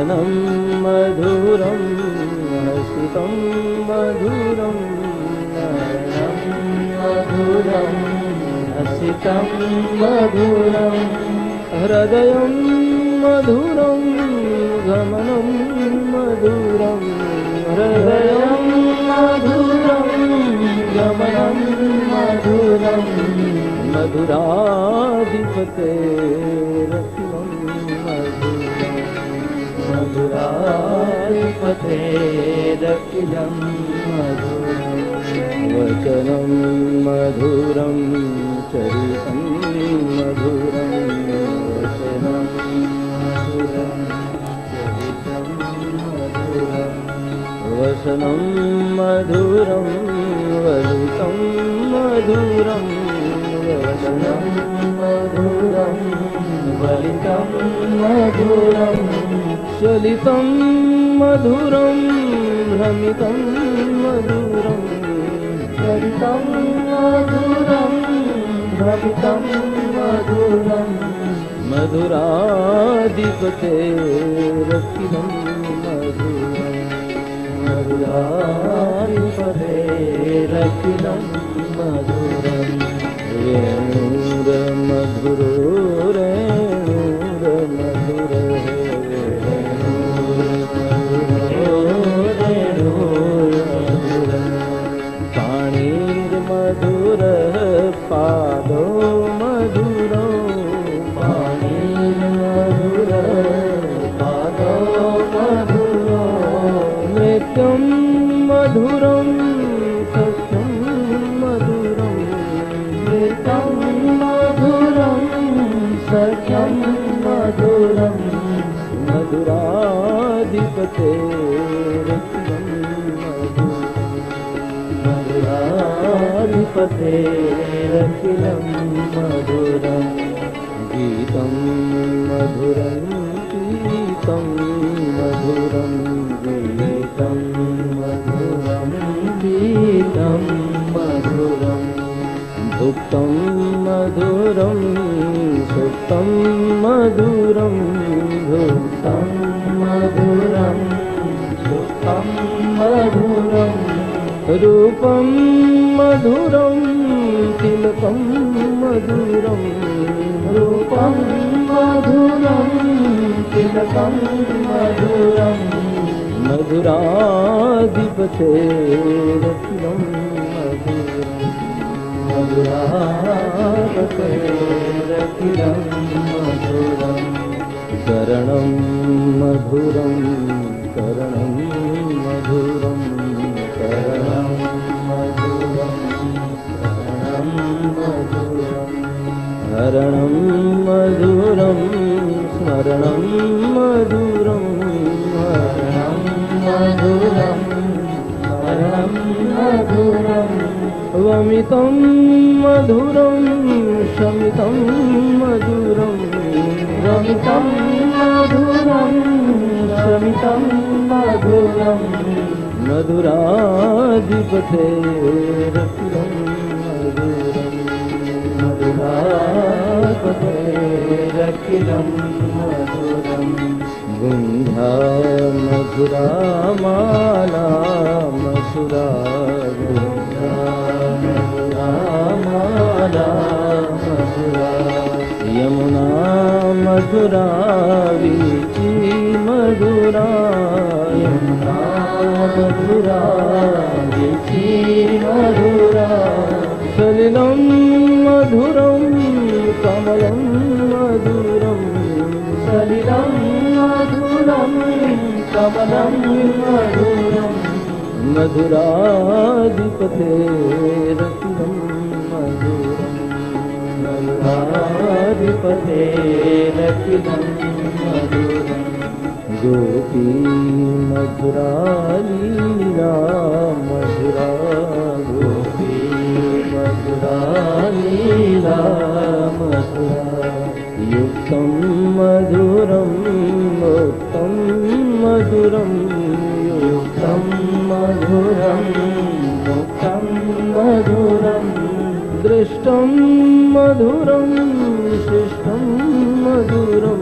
वचनं मधुरं हसितं मधुरं नयनं मधुरं हसितं मधुरं हृदयं मधुरं गमनं मधुरं हृदयं मधुरं गमनं मधुरं मधुराधिपतेरखिलं मधुरं मधुराधिपतेरखिलं मधुरं वचनं मधुरं चरितं मधुरं वचनं मधुरं चरितं मधुरं वचनं मधुरं वलितं मधुरं वचनं मधुरं वलितं मधुरं चलितं मधुरं भ्रमितं मधुरं चलितं मधुरं भ्रमितं मधुरं मधुराधिपतेरखिलं मधुरं मधुराधिपतेरखिलं मधुरं रेणुरमधुरो रेणुरमधुरो रेणुरमधुरं पाणिर्मधुरः पादो मधुरो पाणिर्मधुरः पादो मधुरो नृत्यं मधुरं सस्यं मधुरं नृत्यं मधुरं सस्यं मधुरं मधुराधिपतेरखिलं मधुराधिपतेरखिलं मधुरं गीतं मधुरं गीतं मधुरं गीतं मधुरं गीतं मधुरं भुक्तं मधुरं सुप्तं मधुरं भुक्तं मधुरं सुप्तं मधुरं रूपं मधुरं तिलकं मधुरं रूपं मधुरं तिलकं मधुरं मधुराधिपतेरखिलं मधुरं मधुराधिपतेरखिलं मधुरं करणं मधुरं करणं मधुरं करणं मधुरं करणं मधुरं हरणं मधुरं स्मरणं मधुरं हरणं मधुरं स्मरणं मधुरं वमितं मधुरं शमितं मधुरं वमितं मधुरं शमितं मधुरं मधुराधिपतेरखिलं मधुरं मधुराधिपतेरखिलं मधुरं गुन्धा मधुरा माला मधुरा गुन्धा मधुरा माला मधुरा यमुना मधुरा वीची मधुरा यमुना मधुरा वीची मधुरा सलिलं मधुरं कमलं मधुरं सलिलं मधुरं कमलं मधुरं मधुराधिपतेरखिलं मधुरं मधुराधिपतेरखिलं मधुरं गोपी मधुरा लीला मधुरा गोपी मधुरा लीला मधुरा युक्तं मधुरं मुक्तं मधुरं युक्तं मधुरं मुक्तं मधुरं दृष्टं मधुरं शिष्टं मधुरं